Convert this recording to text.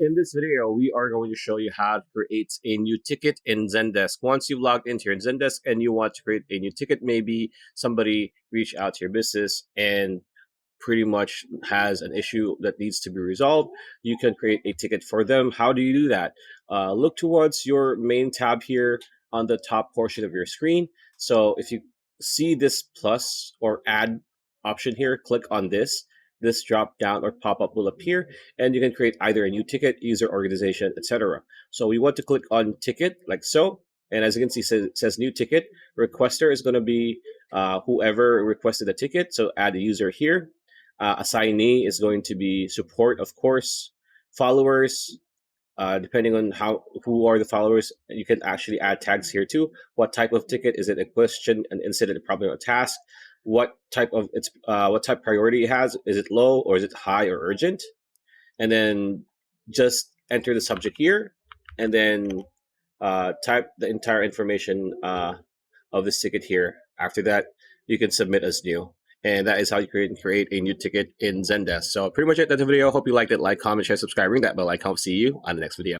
In this video, we are going to show you how to create a new ticket in Zendesk. Once you've logged into your Zendesk and you want to create a new ticket, maybe somebody reached out to your business and pretty much has an issue that needs to be resolved, you can create a ticket for them. How do you do that? Look towards your main tab here on the top portion of your screen. So if you see this plus or add option here, click on this. This drop down or pop up will appear, and you can create either a new ticket, user, organization, etc. So we want to click on ticket like so. And as you can see, it says new ticket. Requester is going to be whoever requested the ticket. So add a user here. Assignee is going to be support, of course. Followers, depending on who are the followers, you can actually add tags here too. What type of ticket is it? A question, an incident, a problem, or a task? What type priority it has? Is it low or is it high or urgent? And then just enter the subject here, and then type the entire information of this ticket here. After that, you can submit as new. And that is how you create a new ticket in Zendesk. So pretty much it. That's the video. Hope you liked it. Like, comment, share, subscribe, ring that bell icon. See you on the next video.